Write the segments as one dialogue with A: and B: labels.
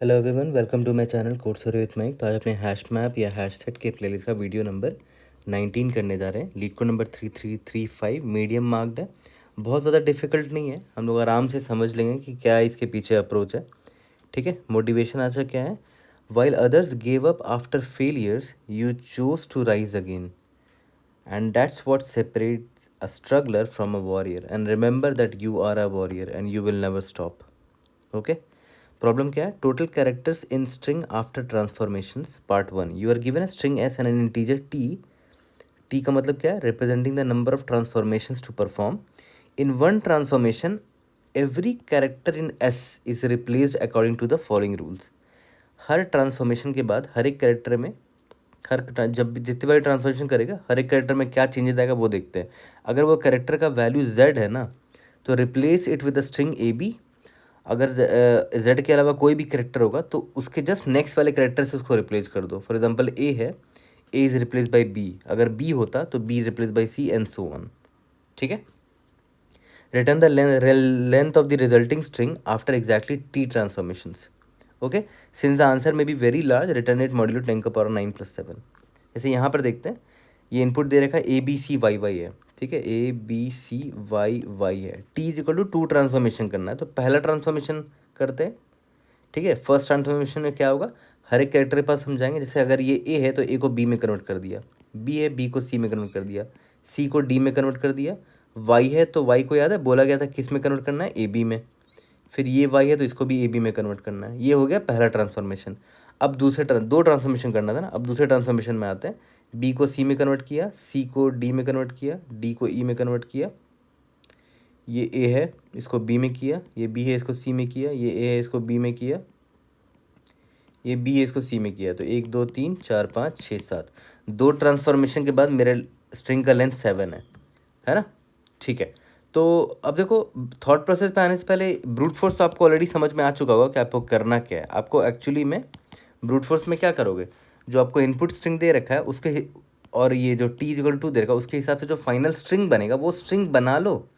A: Hello everyone, welcome to my channel code story with Mike. तो आज अपने hash map या हैश सेट के प्लेलिस्ट का वीडियो नंबर 19 करने जा रहे हैं। LeetCode number 3335 medium marked है। बहुत ज़्यादा डिफिकल्ट नहीं है, हम लोग आराम से समझ लेंगे कि क्या इसके पीछे अप्रोच है। ठीक है, मोटिवेशन अच्छा क्या है? While others gave up after failures you choose to rise again, and that's what separates a struggler from a warrior. And remember that you are a warrior and you will never stop. Okay. Problem क्या है? Total characters in string after transformations part 1। You are given a string S and an integer T. T का मतलब क्या है? Representing the number of transformations to perform in one transformation. Every character in S is replaced according to the following rules. हर transformation के बाद हर एक character में जब भी जितनी बार ट्रांसफॉर्मेशन करेगा हर एक कैरेक्टर में क्या चेंजेस आएगा वो देखते हैं। अगर वो कैरेक्टर का वैल्यू z है ना, तो replace it with the string A B. अगर z के अलावा कोई भी करेक्टर होगा तो उसके जस्ट नेक्स्ट वाले करेक्टर से उसको रिप्लेस कर दो। फॉर एग्जांपल ए है, A is replace by B. अगर बी होता तो B is replace by C and so on. ठीक है। Return the length of the resulting string after exactly T transformations. Okay, since the answer may be very large, return it modulo 10⁻9+7। जैसे यहाँ पर देखते हैं, ये इनपुट दे रखा है A B C Y Y है। ठीक है, A B C Y Y है। T is equal to 2 transformation करना है, तो पहला ट्रांसफॉर्मेशन करते हैं। ठीक है, फर्स्ट ट्रांसफॉर्मेशन में क्या होगा? हर एक कैरेक्टर के पास समझाएंगे। जैसे अगर ये ए है तो ए को बी में कन्वर्ट कर दिया, बी है बी को सी में कन्वर्ट कर दिया, सी को डी में कन्वर्ट कर दिया, वाई है तो वाई को याद है बोला गया था किस में कन्वर्ट करना है? ए बी में। फिर ये वाई है तो इसको भी ए बी में कन्वर्ट करना है। ये हो गया पहला ट्रांसफॉर्मेशन। अब दो ट्रांसफॉर्मेशन करना था ना, अब दूसरे ट्रांसफॉर्मेशन में आते हैं। बी को सी में कन्वर्ट किया, सी को डी में कन्वर्ट किया, डी को ई में कन्वर्ट किया। ये ए है, इसको बी में किया। ये बी है, इसको सी में किया। ये ए है, इसको बी में किया। ये बी है, इसको सी में किया। तो 1 2 3 4 5 6 7, दो ट्रांसफॉर्मेशन के बाद मेरे स्ट्रिंग का लेंथ 7 है ना? ठीक है। तो अब देखो, थॉट प्रोसेस पे आने से पहले ब्रूट फोर्स तो आपको ऑलरेडी समझ में आ चुका होगा कि आपको करना क्या है। आपको एक्चुअली में ब्रूट फोर्स में क्या करोगे? जो आपको इनपुट स्ट्रिंग दे रखा है उसके और ये जो टी इक्वल टू दे रखा है उसके हिसाब से जो फाइनल स्ट्रिंग बनेगा वो स्ट्रिंग बना लो,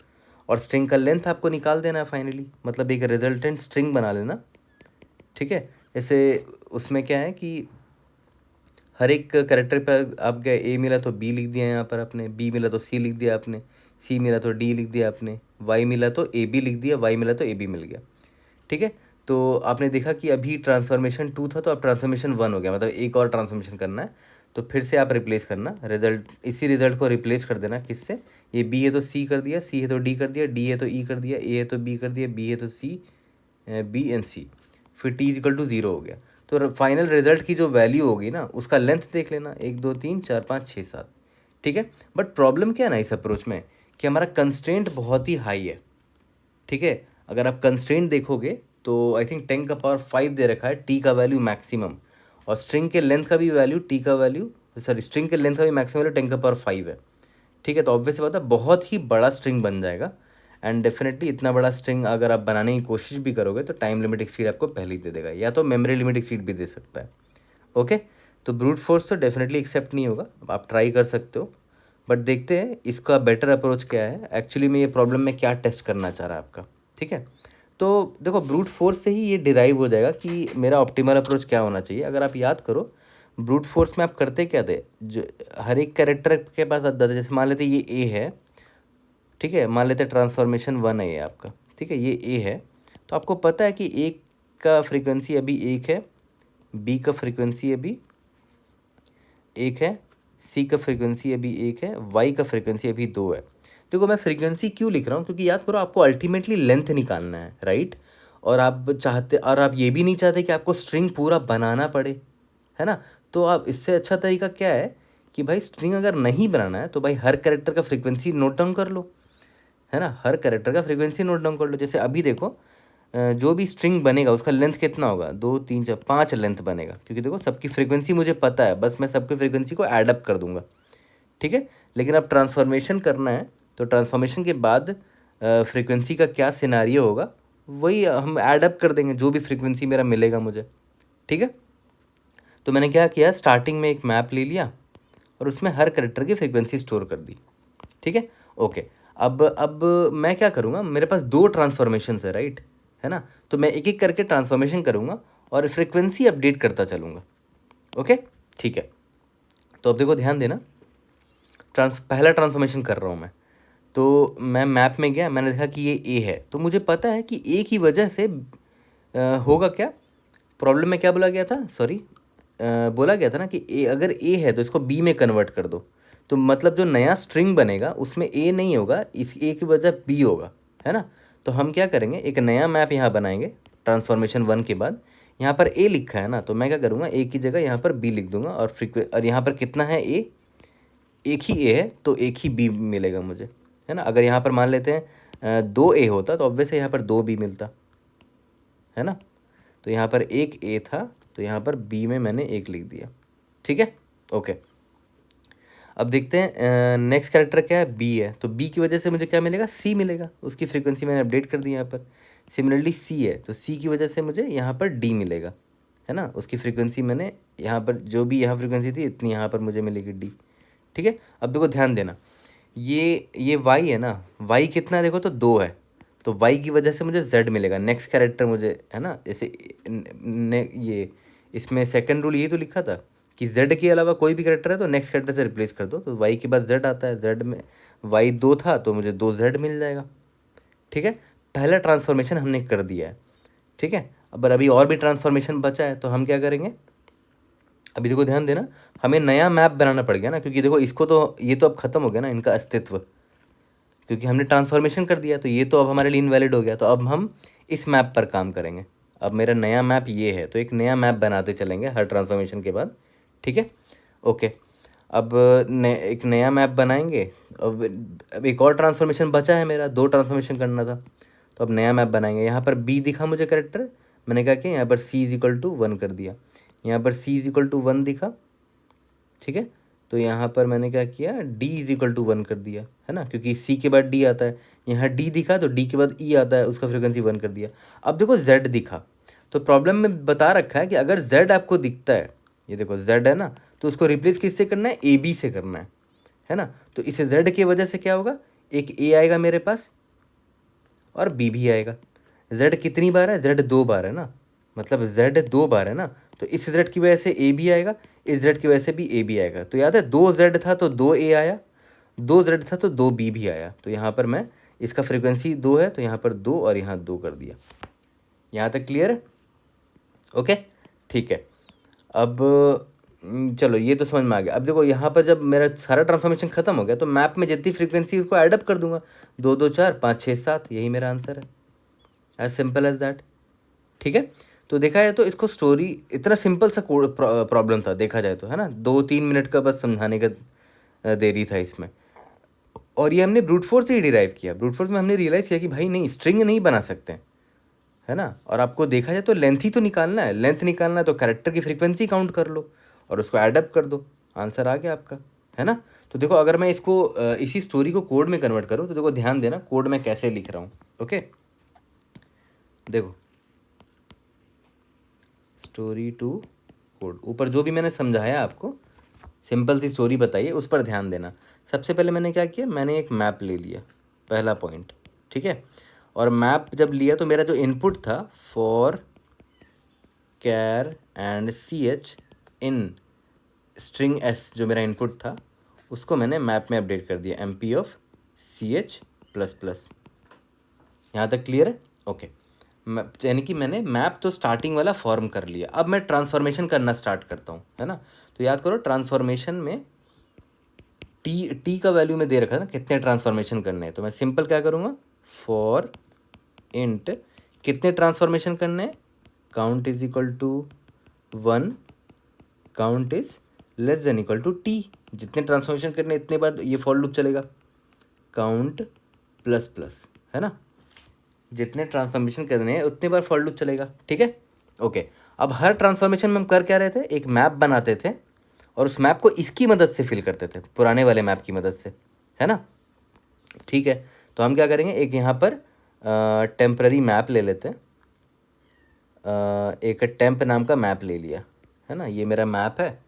A: और स्ट्रिंग का लेंथ आपको निकाल देना है फाइनली। मतलब एक रिजल्टेंट स्ट्रिंग बना लेना। ठीक है। जैसे उसमें क्या है कि हर एक करेक्टर पर आप गए, ए मिला तो बी लिख दिया यहाँ पर आपने, बी मिला तो सी लिख दिया आपने, सी मिला तो डी लिख दिया आपने, वाई मिला तो ए बी लिख दिया, वाई मिला तो ए बी मिल गया। ठीक है। तो आपने देखा कि अभी ट्रांसफॉर्मेशन 2 था तो अब ट्रांसफॉर्मेशन 1 हो गया, मतलब एक और ट्रांसफॉर्मेशन करना है। तो फिर से आप रिप्लेस करना रिजल्ट, इसी रिजल्ट को रिप्लेस कर देना किससे? ये बी है तो सी कर दिया, सी है तो डी कर दिया, डी है तो ई कर दिया, ए है तो बी कर दिया, बी है तो सी, बी एंड सी। फिर टी इक्वल टू 0 हो गया। तो फाइनल रिजल्ट की जो वैल्यू होगी ना उसका लेंथ देख लेना, 1 2 3 4 5 6 7। ठीक है। बट प्रॉब्लम क्या है ना इस अप्रोच में, कि हमारा कंस्ट्रेंट बहुत ही हाई है। ठीक है। अगर आप कंस्ट्रेंट देखोगे तो आई थिंक 10⁻5 दे रखा है टी का वैल्यू मैक्सिमम, और स्ट्रिंग के लेंथ का भी वैल्यू टी का वैल्यू, सॉरी स्ट्रिंग के लेंथ का भी मैक्सिमम वैल्यू 10⁻5 है। ठीक है। तो ऑब्वियस बात है बहुत ही बड़ा स्ट्रिंग बन जाएगा। एंड डेफिनेटली इतना बड़ा स्ट्रिंग अगर आप बनाने की कोशिश भी करोगे तो टाइम लिमिट एक्सीड आपको पहले ही दे देगा, या तो मेमोरी लिमिट एक्सीड भी दे सकता है। ओके। तो ब्रूट फोर्स तो डेफिनेटली एक्सेप्ट नहीं होगा, आप ट्राई कर सकते हो। बट देखते हैं इसका बेटर अप्रोच क्या है, एक्चुअली में ये प्रॉब्लम में क्या टेस्ट करना चाह रहा है आपका। ठीक है। तो देखो, ब्रूट फोर्स से ही ये डिराइव हो जाएगा कि मेरा ऑप्टिमल अप्रोच क्या होना चाहिए। अगर आप याद करो, ब्रूट फोर्स में आप करते क्या थे? जो हर एक कैरेक्टर के पास आप बताते, जैसे मान लेते ये ए है। ठीक है, मान लेते ट्रांसफॉर्मेशन 1 है ये आपका। ठीक है, ये ए है। तो आपको पता है कि ए का फ्रीक्वेंसी अभी 1 है, बी का फ्रीक्वेंसी अभी 1 है, सी का फ्रीक्वेंसी अभी 1 है, वाई का फ्रीक्वेंसी अभी 2 है। देखो, मैं फ्रीक्वेंसी क्यों लिख रहा हूँ? क्योंकि याद करो आपको अल्टीमेटली लेंथ निकालना है, राइट? और आप ये भी नहीं चाहते कि आपको स्ट्रिंग पूरा बनाना पड़े, है ना? तो आप इससे अच्छा तरीका क्या है कि भाई स्ट्रिंग अगर नहीं बनाना है तो भाई हर कैरेक्टर का फ्रीक्वेंसी नोट डाउन कर लो, है ना? हर कैरेक्टर का फ्रीक्वेंसी नोट डाउन कर लो। जैसे अभी देखो, जो भी स्ट्रिंग बनेगा उसका लेंथ कितना होगा? 2 3 4 5 लेंथ बनेगा, क्योंकि देखो सबकी फ्रीक्वेंसी मुझे पता है, बस मैं सबकी फ्रीक्वेंसी को ऐड कर दूंगा। ठीक है। लेकिन अब ट्रांसफॉर्मेशन करना है तो ट्रांसफॉर्मेशन के बाद फ्रीक्वेंसी का क्या सिनारियो होगा वही हम ऐड कर देंगे, जो भी फ्रीक्वेंसी मेरा मिलेगा मुझे। ठीक है। तो मैंने क्या किया, स्टार्टिंग में एक मैप ले लिया और उसमें हर करेक्टर की फ्रीक्वेंसी स्टोर कर दी। ठीक है। ओके। अब मैं क्या करूँगा, मेरे पास 2 ट्रांसफॉर्मेशन है, राइट? है ना? तो मैं एक एक करके ट्रांसफॉर्मेशन करूँगा और फ्रिक्वेंसी अपडेट करता चलूँगा। ओके, ठीक है। तो अब देखो ध्यान देना, पहला ट्रांसफॉर्मेशन कर रहा हूँ मैं। तो मैं मैप में गया, मैंने देखा कि ये ए है, तो मुझे पता है कि ए की वजह से होगा क्या। प्रॉब्लम में क्या बोला गया था, सॉरी, बोला गया था ना कि ए, अगर ए है तो इसको बी में कन्वर्ट कर दो। तो मतलब जो नया स्ट्रिंग बनेगा उसमें ए नहीं होगा, इस ए की वजह बी होगा, है ना। तो हम क्या करेंगे, एक नया मैप यहाँ बनाएंगे ट्रांसफॉर्मेशन 1 के बाद। यहाँ पर ए लिखा है ना, तो मैं क्या करूँगा, ए की जगह यहाँ पर बी लिख दूंगा, और यहाँ पर कितना है ए, एक ही ए है तो एक ही बी मिलेगा मुझे, है ना। अगर यहाँ पर मान लेते हैं 2 ए होता तो ऑब्वियस यहाँ पर 2 बी मिलता, है ना। तो यहाँ पर एक ए था, तो यहाँ पर बी में मैंने एक लिख दिया, ठीक है, ओके। अब देखते हैं नेक्स्ट कैरेक्टर क्या है, बी है, तो बी की वजह से मुझे क्या मिलेगा, सी मिलेगा, उसकी फ्रीक्वेंसी मैंने अपडेट कर दी यहाँ पर। सिमिलरली सी है, तो सी की वजह से मुझे यहाँ पर डी मिलेगा, है ना, उसकी फ्रीक्वेंसी मैंने यहाँ पर जो भी यहाँ फ्रीक्वेंसी थी इतनी यहाँ पर मुझे मिलेगी डी, ठीक है। अब देखो ध्यान देना, ये वाई है ना, वाई कितना है देखो तो 2 है, तो वाई की वजह से मुझे जेड मिलेगा, नेक्स्ट कैरेक्टर मुझे, है ना, जैसे ये इसमें सेकंड रूल यही तो लिखा था कि जेड के अलावा कोई भी कैरेक्टर है तो नेक्स्ट कैरेक्टर से रिप्लेस कर दो, तो वाई के बाद जेड आता है, जेड में वाई 2 था तो मुझे 2 जेड मिल जाएगा, ठीक है। पहला ट्रांसफॉर्मेशन हमने कर दिया है, ठीक है। अब अभी और भी ट्रांसफॉर्मेशन बचा है, तो हम क्या करेंगे, अभी देखो ध्यान देना, हमें नया मैप बनाना पड़ गया ना, क्योंकि देखो इसको तो, ये तो अब खत्म हो गया ना इनका अस्तित्व, क्योंकि हमने ट्रांसफॉर्मेशन कर दिया, तो ये तो अब हमारे लिए इनवैलिड हो गया, तो अब हम इस मैप पर काम करेंगे। अब मेरा नया मैप ये है, तो एक नया मैप बनाते चलेंगे हर ट्रांसफॉर्मेशन के बाद, ठीक है, ओके। अब एक नया मैप बनाएंगे। अब एक और ट्रांसफॉर्मेशन बचा है मेरा, 2 ट्रांसफॉर्मेशन करना था, तो अब नया मैप बनाएंगे। यहाँ पर बी दिखा मुझे कैरेक्टर, मैंने क्या किया, यहाँ पर सी इज इक्वल टू 1 कर दिया, यहाँ पर सी इज इक्वल टू 1 दिखा, ठीक है। तो यहाँ पर मैंने क्या किया, डी इज इक्वल टू 1 कर दिया, है ना, क्योंकि सी के बाद डी आता है, यहाँ डी दिखा तो डी के बाद ई आता है, उसका फ्रिक्वेंसी 1 कर दिया। अब देखो जेड दिखा, तो प्रॉब्लम में बता रखा है कि अगर जेड आपको दिखता है, ये देखो जेड है ना, तो उसको रिप्लेस किससे करना है, ए बी से करना है ना। तो इसे जेड की वजह से क्या होगा, एक ए आएगा मेरे पास और बी भी आएगा। जेड कितनी बार है, जेड 2 बार है ना, मतलब जेड 2 बार है ना, तो इस जेड की वजह से ए भी आएगा, इस जेड की वजह से भी ए भी आएगा। तो याद है 2 जेड था तो 2 ए आया, 2 जेड था तो 2 बी भी आया। तो यहाँ पर मैं, इसका फ्रिक्वेंसी 2 है तो यहाँ पर 2 और यहाँ 2 कर दिया। यहाँ तक क्लियर है, ओके, ठीक है। अब चलो ये तो समझ में आ गया। अब देखो यहाँ पर जब मेरा सारा ट्रांसफॉर्मेशन खत्म हो गया, तो मैप में जितनी फ्रीक्वेंसी उसको एडअप कर दूंगा, 2 2 4 5 6 7, यही मेरा आंसर है, एज सिंपल एज दैट, ठीक है। तो देखा जाए तो इसको स्टोरी, इतना सिंपल सा कोड प्रॉब्लम था देखा जाए तो, है ना, 2 3 मिनट का बस समझाने का देरी था इसमें। और ये हमने ब्रूट फोर्स से ही डिराइव किया। ब्रूट फोर्स में हमने रियलाइज़ किया कि भाई नहीं, स्ट्रिंग नहीं बना सकते, है ना। और आपको देखा जाए तो लेंथ ही तो निकालना है, लेंथ निकालना है तो कैरेक्टर की फ्रीक्वेंसी काउंट कर लो और उसको एडअप कर दो, आंसर आ गया आपका, है ना। तो देखो अगर मैं इसको इसी स्टोरी को कोड में कन्वर्ट करूँ, तो देखो ध्यान देना कोड में कैसे लिख रहा हूँ, ओके। देखो स्टोरी टू कोड, ऊपर जो भी मैंने समझाया आपको, सिंपल सी स्टोरी बताइए, उस पर ध्यान देना। सबसे पहले मैंने क्या किया, मैंने एक मैप ले लिया, पहला पॉइंट, ठीक है। और मैप जब लिया तो मेरा जो इनपुट था, for char and C H in string S, जो मेरा इनपुट था उसको मैंने मैप में अपडेट कर दिया, M P of C H plus plus. यहाँ तक क्लियर है, ओके। यानी कि मैंने मैप तो स्टार्टिंग वाला फॉर्म कर लिया, अब मैं ट्रांसफॉर्मेशन करना स्टार्ट करता हूँ, है ना। तो याद करो ट्रांसफॉर्मेशन में टी का वैल्यू में दे रखा है ना, कितने ट्रांसफॉर्मेशन करने हैं, तो मैं सिंपल क्या करूँगा, फॉर इंट कितने ट्रांसफॉर्मेशन करने हैं, count is equal to 1, count is less than equal to T, जितने ट्रांसफॉर्मेशन करने इतने बार ये फॉर लूप चलेगा, काउंट प्लस प्लस, है ना, जितने ट्रांसफॉर्मेशन करने हैं उतने बार फॉर लूप चलेगा, ठीक है, ओके। अब हर ट्रांसफॉर्मेशन में हम कर क्या रहे थे, एक मैप बनाते थे और उस मैप को इसकी मदद से फिल करते थे, पुराने वाले मैप की मदद से, है ना, ठीक है। तो हम क्या करेंगे, एक यहाँ पर टेम्पररी मैप ले लेते हैं, एक टेम्प नाम का मैप ले लिया, है ना, ये मेरा मैप है।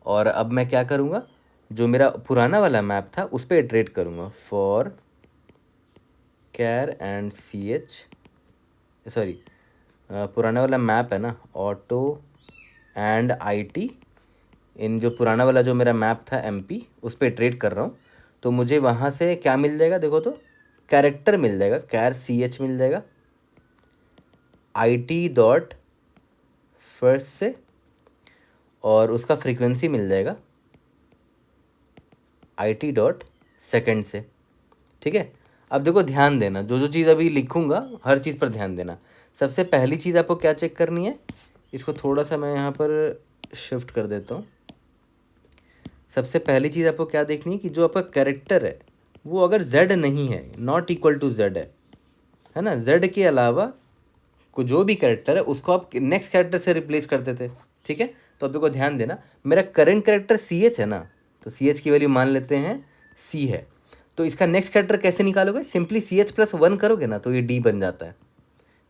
A: और अब मैं क्या करूँगा, जो मेरा पुराना वाला मैप था उस पर इटरेट करूँगा, for char and C H, sorry पुराना वाला मैप है ना, ऑटो एंड आईटी, इन जो पुराना वाला जो मेरा मैप था एमपी, उस पर ट्रेड कर रहा हूँ। तो मुझे वहाँ से क्या मिल जाएगा, देखो तो कैरेक्टर मिल जाएगा, कैर सी एच मिल जाएगा IT डॉट फर्स्ट से, और उसका फ्रीक्वेंसी मिल जाएगा IT डॉट सेकेंड से। ठीक है, अब देखो ध्यान देना, जो जो चीज़ अभी लिखूंगा हर चीज़ पर ध्यान देना। सबसे पहली चीज़ आपको क्या चेक करनी है, इसको थोड़ा सा मैं यहाँ पर शिफ्ट कर देता हूँ। सबसे पहली चीज़ आपको क्या देखनी है कि जो आपका कैरेक्टर है वो अगर z नहीं है, नॉट इक्वल टू z है ना, z के अलावा को जो भी कैरेक्टर है उसको आप नेक्स्ट कैरेक्टर से रिप्लेस करते थे। ठीक है, तो अब देखो ध्यान देना, मेरा करंट कैरेक्टर CH है ना, तो CH की वैल्यू मान लेते हैं C है। तो इसका नेक्स्ट कैरेक्टर कैसे निकालोगे, सिंपली CH+1 करोगे ना तो ये D बन जाता है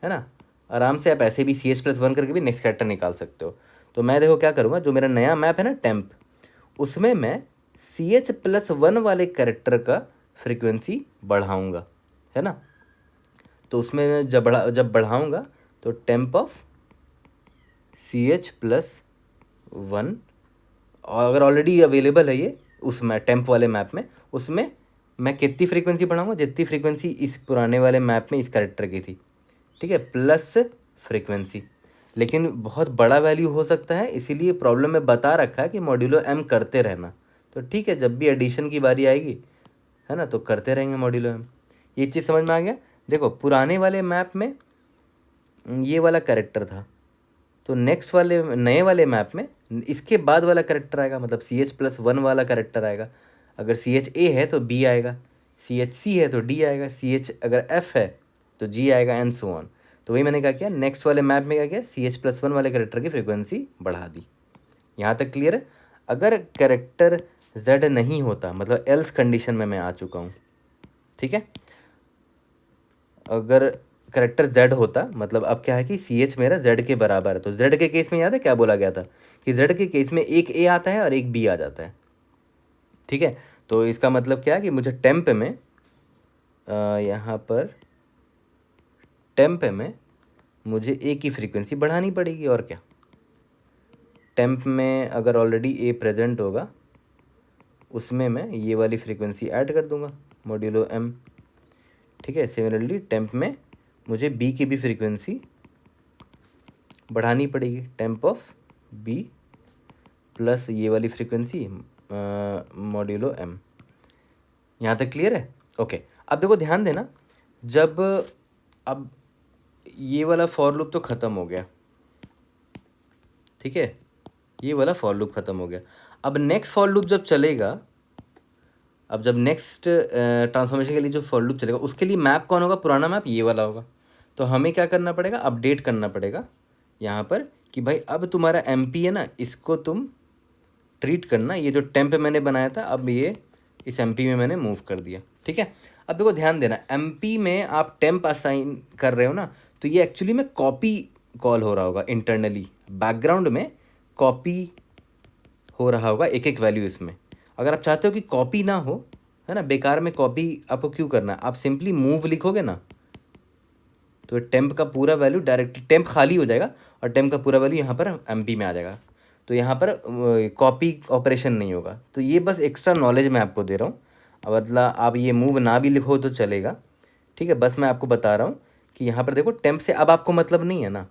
A: ना। आराम से आप ऐसे भी CH+1 करके भी नेक्स्ट कैरेक्टर निकाल सकते हो। तो मैं देखो क्या करूँगा, जो मेरा नया मैप है ना टेम्प, उसमें मैं CH+1 वाले कैरेक्टर का फ्रीक्वेंसी बढ़ाऊँगा, है ना। तो उसमें मैं जब बढ़ाऊँगा तो टेम्प ऑफ CH+1, और अगर ऑलरेडी अवेलेबल है ये उस टेम्प वाले मैप में, उसमें मैं कितनी फ्रीक्वेंसी बढ़ाऊँगा, जितनी फ्रीक्वेंसी इस पुराने वाले मैप में इस कैरेक्टर की थी। ठीक है, प्लस फ्रीक्वेंसी, लेकिन बहुत बड़ा वैल्यू हो सकता है, इसीलिए प्रॉब्लम में बता रखा है कि मॉड्यूलो M करते रहना। तो ठीक है, जब भी एडिशन की बारी आएगी है ना, तो करते रहेंगे मॉड्यूलो M। ये चीज़ समझ में आ गया। देखो पुराने वाले मैप में ये वाला कैरेक्टर था, तो नेक्स्ट वाले नए वाले मैप में इसके बाद वाला कैरेक्टर आएगा, मतलब CH+1 वाला कैरेक्टर आएगा। अगर CHA है तो B आएगा, CHC है तो D आएगा, CH अगर F है तो G आएगा, एंड सो ऑन। तो वही मैंने क्या किया, नेक्स्ट वाले मैप में क्या किया, CH+1 वाले कैरेक्टर की फ्रीक्वेंसी बढ़ा दी। यहाँ तक क्लियर है। अगर कैरेक्टर Z नहीं होता, मतलब एल्स कंडीशन में मैं आ चुका हूँ। ठीक है, अगर करेक्टर Z होता, मतलब अब क्या है कि CH मेरा Z के बराबर है, तो Z के केस में याद है क्या बोला गया था कि Z के केस में एक A आता है और एक B आ जाता है। ठीक है, तो इसका मतलब क्या है कि मुझे टेम्प में यहाँ पर टेम्प में मुझे A की फ्रीक्वेंसी बढ़ानी पड़ेगी, और क्या। टेम्प में अगर ऑलरेडी A प्रेजेंट होगा, उसमें मैं ये वाली फ्रीक्वेंसी ऐड कर दूंगा, मॉड्यूलो M। ठीक है, सिमिलरली टेम्प में मुझे B की भी फ्रीक्वेंसी बढ़ानी पड़ेगी, टेम्प ऑफ B प्लस ये वाली फ्रीक्वेंसी मॉड्यूलो M। यहाँ तक क्लियर है। ओके, अब देखो ध्यान देना, जब अब ये वाला फॉर लूप तो ख़त्म हो गया। ठीक है, ये वाला फॉर लूप ख़त्म हो गया। अब नेक्स्ट फॉर लूप जब चलेगा, अब जब नेक्स्ट ट्रांसफॉर्मेशन के लिए जो फॉर लूप चलेगा, उसके लिए मैप कौन होगा, पुराना मैप ये वाला होगा। तो हमें क्या करना पड़ेगा, अपडेट करना पड़ेगा यहाँ पर कि भाई अब तुम्हारा MP है ना, इसको तुम ट्रीट करना, ये जो टेम्प मैंने बनाया था अब ये इस MP में मैंने मूव कर दिया। ठीक है, अब देखो ध्यान देना, MP में आप टेम्प असाइन कर रहे हो ना, तो ये एक्चुअली में कॉपी कॉल हो रहा होगा इंटरनली, बैकग्राउंड में कॉपी हो रहा होगा एक एक वैल्यू इसमें। अगर आप चाहते हो कि कॉपी ना हो, है ना, बेकार में कॉपी आपको क्यों करना है, आप सिंपली मूव लिखोगे ना, तो टेम्प का पूरा वैल्यू डायरेक्ट टेम्प खाली हो जाएगा और टेम्प का पूरा वैल्यू यहाँ पर MP में आ जाएगा। तो यहाँ पर कॉपी ऑपरेशन नहीं होगा। तो ये बस एक्स्ट्रा नॉलेज मैं आपको दे रहा हूँ। अब मतलब आप ये मूव ना भी लिखो तो चलेगा। ठीक है, बस मैं आपको बता रहा हूँ कि यहाँ पर देखो टेम्प से अब आपको मतलब नहीं है ना,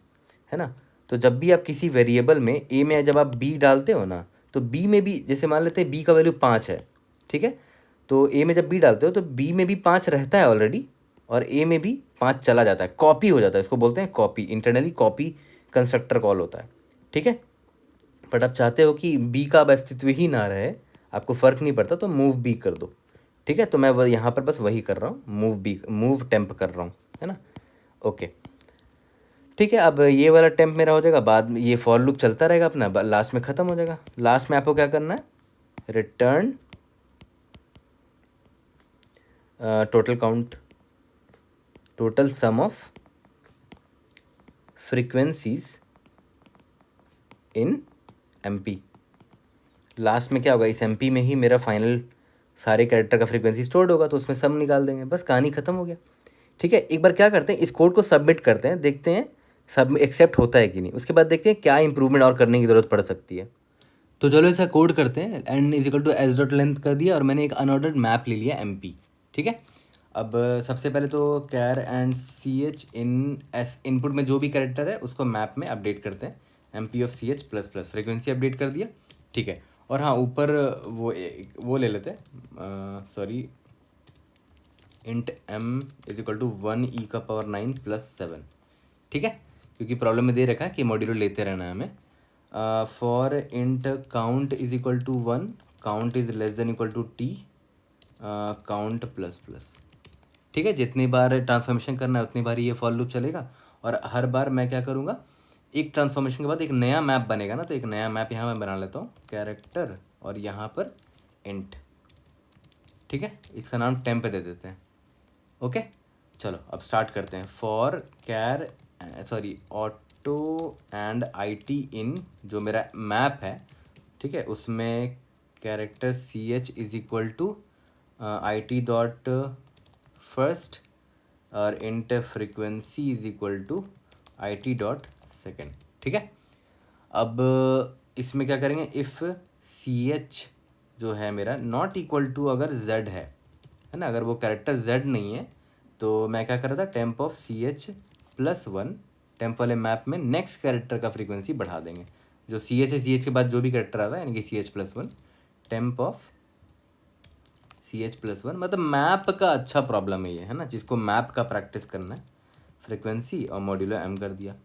A: है ना। तो जब भी आप किसी वेरिएबल में A में जब आप B डालते हो ना, तो B में भी जैसे मान लेते हैं B का वैल्यू 5 है। ठीक है, तो A में जब B डालते हो तो B में भी 5 रहता है ऑलरेडी, और A में भी 5 चला जाता है, कॉपी हो जाता है। इसको बोलते हैं copy, internally copy constructor call होता है। ठीक है, बट आप चाहते हो कि B का अब अस्तित्व ही ना रहे, आपको फ़र्क नहीं पड़ता, तो मूव B कर दो। ठीक है, तो मैं यहाँ पर बस वही कर रहा हूँ, मूव टेम्प कर रहा हूँ, है ना। ओके, ठीक है, अब ये वाला टेम्प मेरा हो जाएगा, बाद में ये फॉर लूप चलता रहेगा अपना, लास्ट में ख़त्म हो जाएगा। लास्ट में आपको क्या करना है, return total count, total sum of frequencies in MP। Last में क्या होगा, इस MP में ही मेरा फाइनल सारे कैरेक्टर का फ्रीक्वेंसी स्टोर्ड होगा, तो उसमें सम निकाल देंगे, बस कहानी ख़त्म हो गया। ठीक है, एक बार क्या करते हैं, इस कोड को सबमिट करते हैं, देखते हैं सब में एक्सेप्ट होता है कि नहीं। उसके बाद देखते हैं क्या इंप्रूवमेंट और करने की ज़रूरत पड़ सकती है। तो चलो ऐसा कोड करते हैं। N is equal to S dot length कर दिया और मैंने एक अनऑर्डर्ड मैप ले लिया एम पी। ठीक है, अब सबसे पहले तो char and C H in S input में जो भी कैरेक्टर है उसको मैप में अपडेट करते हैं। M P of C H plus plus frequency update कर दिया। ठीक है, और हाँ ऊपर वो ले लेते हैं, sorry, int M is equal to 1e⁻9 + 7। ठीक है, क्योंकि प्रॉब्लम में दे रखा है कि मॉड्यूलर लेते रहना है हमें। For int count is equal to 1, count is less than equal to T, count plus plus. ठीक है, जितनी बार ट्रांसफॉर्मेशन करना है उतनी बार ये फॉर लूप चलेगा। और हर बार मैं क्या करूँगा, एक ट्रांसफॉर्मेशन के बाद एक नया मैप बनेगा ना, तो एक नया मैप यहाँ मैं बना लेता हूँ, कैरेक्टर और यहाँ पर इंट। ठीक है, इसका नाम टेम्प दे देते हैं। ओके, चलो अब स्टार्ट करते हैं। For car sorry auto and I T in जो मेरा मैप है, ठीक है, उसमें character C H is equal to I T dot first और int frequency is equal to I T dot second. ठीक है, अब इसमें क्या करेंगे, इफ़ सी एच जो है मेरा नॉट इक्वल टू अगर z है ना, अगर वो कैरेक्टर z नहीं है तो मैं क्या कर रहा था, temp of C H plus 1, temp वाले मैप में नेक्स्ट कैरेक्टर का फ्रीक्वेंसी बढ़ा देंगे। जो सी एच है, सी एच के बाद जो भी कैरेक्टर आ रहा है यानी कि C H plus 1, temp of C H plus 1। मतलब मैप का अच्छा प्रॉब्लम है ये, है ना, जिसको मैप का प्रैक्टिस करना है। फ्रिक्वेंसी और मॉड्यूलो एम कर दिया।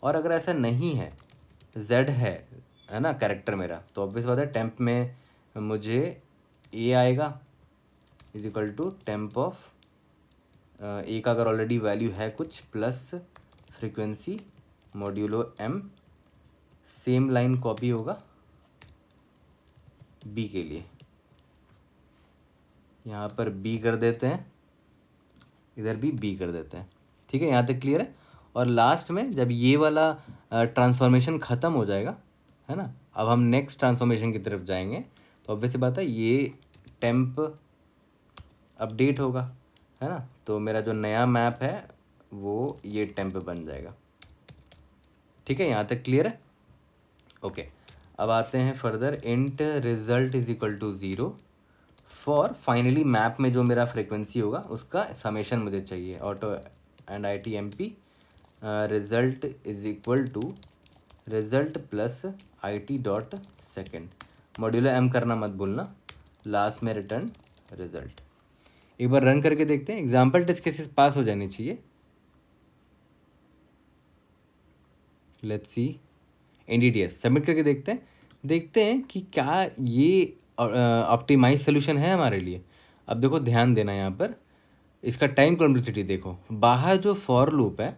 A: और अगर ऐसा नहीं है, z है ना कैरेक्टर मेरा, तो ऑब्वियस बात है टेम्प में मुझे ए आएगा is equal to temp of A का अगर ऑलरेडी वैल्यू है कुछ plus frequency modulo M. Same line copy होगा बी के लिए, यहाँ पर बी कर देते हैं, इधर भी बी कर देते हैं। ठीक है, यहाँ तक क्लियर है। और लास्ट में जब ये वाला ट्रांसफॉर्मेशन ख़त्म हो जाएगा, है ना, अब हम नेक्स्ट ट्रांसफॉर्मेशन की तरफ जाएंगे, तो ऑब्वियस बात है ये टेम्प अपडेट होगा, है ना, तो मेरा जो नया मैप है वो ये टेम्प बन जाएगा। ठीक है, यहाँ तक क्लियर है। ओके, अब आते हैं further, int result is equal to 0 for finally map में जो मेरा फ्रिक्वेंसी होगा उसका समेशन मुझे चाहिए। Auto and I T M P result is equal to result plus I T dot second. Modulo M करना मत भूलना, लास्ट में रिटर्न रिजल्ट। एक बार रन करके देखते हैं, एग्जाम्पल टेस्ट केसेस पास हो जानी चाहिए। लेट्स सी, एनडीटीएस सबमिट करके देखते हैं कि क्या ये ऑप्टिमाइज सोल्यूशन है हमारे लिए। अब देखो ध्यान देना यहाँ पर, इसका टाइम कॉम्प्लेक्सिटी देखो, बाहर जो फॉर लूप है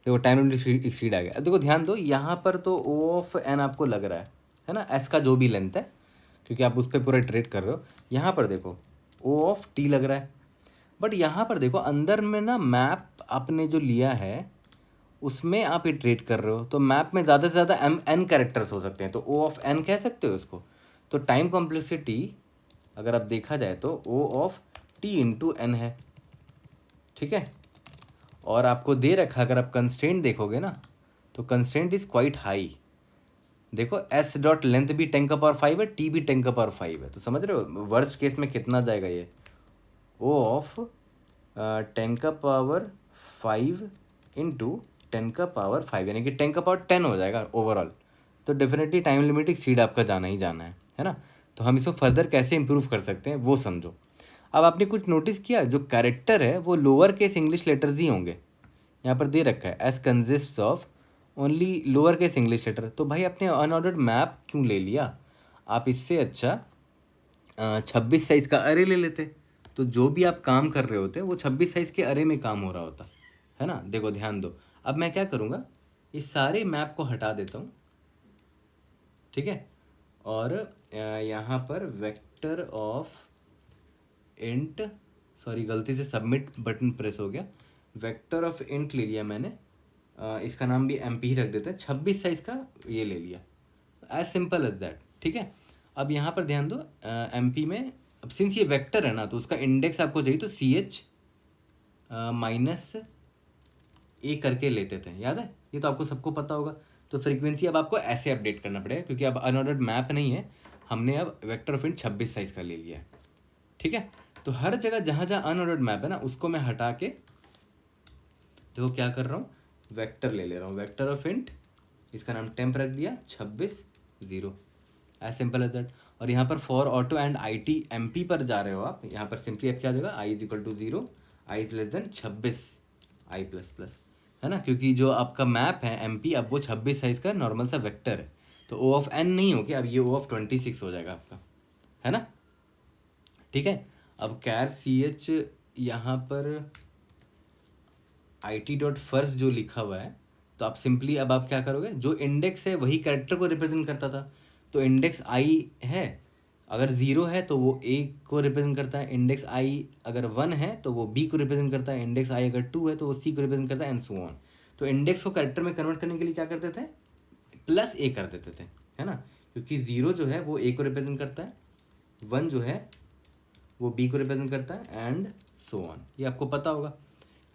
A: देखो टाइम एक्सीड आ गया। अब देखो ध्यान दो, यहाँ पर तो ओ ऑफ एन आपको लग रहा है ना, एस का जो भी लेंथ है, क्योंकि आप उस पर पूरा इटरेट कर रहे हो। यहाँ पर देखो ओ ऑफ टी लग रहा है, बट यहाँ पर देखो अंदर में ना मैप आपने जो लिया है उसमें आप इटरेट कर रहे हो, तो मैप में ज़्यादा से ज़्यादा एम एन कैरेक्टर्स हो सकते हैं, तो ओ ऑफ एन कह सकते हो इसको। तो टाइम कॉम्प्लेक्सिटी अगर आप देखा जाए तो ओ ऑफ टी इंटू एन है। ठीक है, और आपको दे रखा, अगर आप कंस्ट्रेंट देखोगे ना तो कंस्ट्रेंट इज़ क्वाइट हाई। देखो एस डॉट लेंथ भी 10⁻5 है, टी भी 10⁻5 है, तो समझ रहे हो वर्स्ट केस में कितना जाएगा ये, ओ ऑफ 10⁻5 इंटू 10⁻5 यानी कि 10⁻10 हो जाएगा ओवरऑल। तो डेफिनेटली टाइम लिमिट एक्सीड आपका जाना ही जाना है ना। तो हम इसको फर्दर कैसे इंप्रूव कर सकते हैं वो समझो। अब आपने कुछ नोटिस किया, जो कैरेक्टर है वो लोअर केस इंग्लिश लेटर्स ही होंगे। यहाँ पर दे रखा है S consist of only lower case English letter. तो भाई आपने अनऑर्डर्ड मैप क्यों ले लिया, आप इससे अच्छा 26 साइज़ का अरे ले लेते, तो जो भी आप काम कर रहे होते वो 26 साइज़ के अरे में काम हो रहा होता, है ना। देखो ध्यान दो, अब मैं क्या करूँगा, इस सारे मैप को हटा देता हूँ। ठीक है, और यहाँ पर वेक्टर ऑफ इंट, सॉरी गलती से सबमिट बटन प्रेस हो गया, वेक्टर ऑफ इंट ले लिया मैंने, इसका नाम भी एम पी ही रख देते हैं, 26 साइज़ का ये ले लिया, एज सिंपल एज दैट। ठीक है, अब यहाँ पर ध्यान दो, एम पी में अब सिंस ये वेक्टर है ना तो उसका इंडेक्स आपको चाहिए, तो सी एच माइनस ए करके लेते थे, याद है? ये तो आपको सबको पता होगा। तो फ्रीक्वेंसी अब आपको ऐसे अपडेट करना पड़ेगा, क्योंकि अब अनऑर्डर्ड मैप नहीं है, हमने अब वेक्टर ऑफ इंट 26 साइज का ले लिया है, ठीक है। तो हर जगह जहाँ जहाँ अनऑर्डर्ड मैप है ना, उसको मैं हटा के देखो क्या कर रहा हूँ, वेक्टर ले रहा हूँ, वेक्टर ऑफ इंट, इसका नाम टेम्प रख दिया 26 0, एज सिंपल एज दैट। और यहाँ पर फॉर ऑटो एंड ITMP पर जा रहे हो आप, यहाँ पर सिंपली अब क्या हो जाएगा, i is equal to 0, i is less than 26 i plus plus, है ना, क्योंकि जो आपका मैप है MP अब वो 26 साइज का नॉर्मल सा वेक्टर है, तो O ऑफ n नहीं हो गया, अब ये O ऑफ 26 हो जाएगा आपका, है ना, ठीक है। अब कैर CH यहाँ पर IT.first जो लिखा हुआ है, तो आप सिंपली अब आप क्या करोगे, जो इंडेक्स है वही कैरेक्टर को रिप्रेजेंट करता था, तो इंडेक्स I है, अगर 0 है तो वो A को रिप्रेजेंट करता है, इंडेक्स I अगर 1 है तो वो B को रिप्रेजेंट करता है, इंडेक्स I अगर 2 है तो वो C को रिप्रेजेंट करता है, एंड सो ऑन। तो इंडेक्स को कैरेक्टर में कन्वर्ट करने के लिए क्या करते थे, प्लस A कर देते थे, है ना, क्योंकि 0 जो है वो A को रिप्रेजेंट करता है, 1 जो है वो B को रिप्रेजेंट करता है, एंड सो ऑन, ये आपको पता होगा,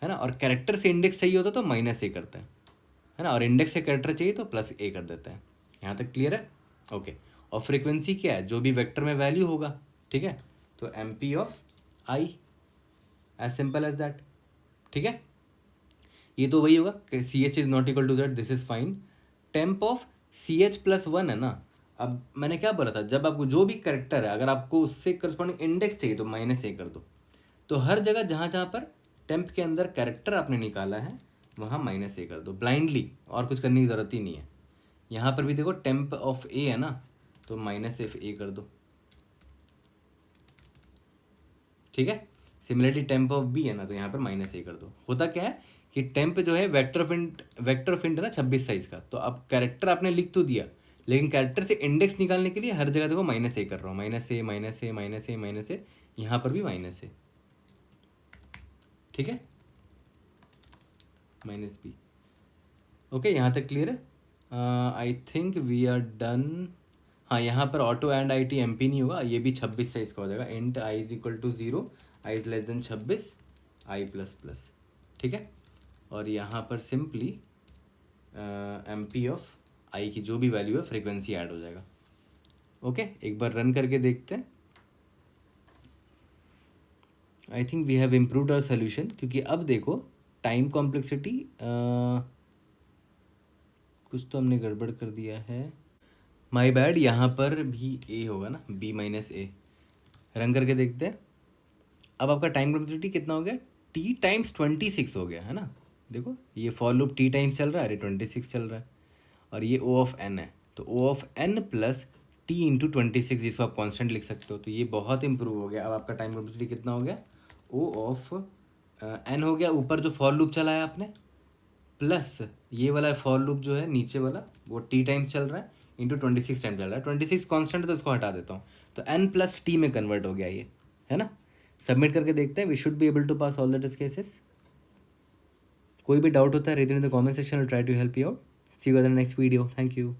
A: है ना। और कैरेक्टर से इंडेक्स चाहिए होता तो -A करता है ना, और इंडेक्स से कैरेक्टर चाहिए तो +A कर देता है। यहाँ तक क्लियर है? ओके। और फ्रीक्वेंसी क्या है, जो भी वेक्टर में वैल्यू होगा, ठीक है, तो MP of I, as simple as that, ठीक है। ये तो वही होगा कि CH is not equal to that, this is fine. Temp of CH plus 1 है ना, अब मैंने क्या बोला था, जब आपको जो भी करेक्टर है अगर आपको उससे करस्पॉन्डिंग इंडेक्स चाहिए तो -A कर दो। तो हर जगह जहाँ जहाँ पर टेम्प के अंदर कैरेक्टर आपने निकाला है वहाँ -A कर दो ब्लाइंडली, और कुछ करने की ज़रूरत ही नहीं है। यहाँ पर भी देखो टेम्प ऑफ A है ना, तो -A कर दो, ठीक है। सिमिलरली टेम्प ऑफ B है ना, तो यहाँ पर -A कर दो। होता क्या है कि टेम्प जो है वेक्टर ऑफ इंट है ना 26 साइज का, तो अब कैरेक्टर आपने लिख तो दिया, लेकिन कैरेक्टर से इंडेक्स निकालने के लिए हर जगह देखो -A कर रहा हूँ, -A, यहाँ पर भी -A, ठीक है, -B। ओके, यहाँ तक क्लियर है? I think we are done. हाँ, यहाँ पर ऑटो एंड ITMP नहीं होगा, ये भी 26 साइज का हो जाएगा, int I is equal to 0, I is less than 26 I plus plus, ठीक है। और यहाँ पर सिंपली MP ऑफ I की जो भी वैल्यू है फ्रीक्वेंसी ऐड हो जाएगा। ओके, एक बार रन करके देखते हैं। I think we have improved our solution, क्योंकि अब देखो टाइम कॉम्प्लेक्सिटी कुछ तो हमने गड़बड़ कर दिया है, माय बैड, यहाँ पर भी A होगा ना, B-A। रन करके देखते हैं। अब आपका टाइम कॉम्प्लेक्सिटी कितना हो गया, T टाइम्स 26 हो गया, है ना। देखो ये फॉर लूप T टाइम्स चल रहा है, अरे 26 चल रहा है, और ये O ऑफ N है, तो O of N plus T into 26, जिसको आप कॉन्स्टेंट लिख सकते हो, तो ये बहुत इंप्रूव हो गया। अब आपका टाइम कॉम्प्लेक्सिटी कितना हो गया, O ऑफ N हो गया, ऊपर जो फॉर लूप चलाया आपने, प्लस ये वाला फॉर लूप जो है नीचे वाला वो T टाइम चल रहा है, इंटू 26 टाइम चल रहा है। 26 कॉन्स्टेंट है तो इसको हटा देता हूँ, तो N प्लस T में कन्वर्ट हो गया ये, है ना। सबमिट करके देखते हैं, we should be able to pass all the test cases. कोई भी डाउट होता है, read in the comment section, will try to help you out. See you in the next video, thank you.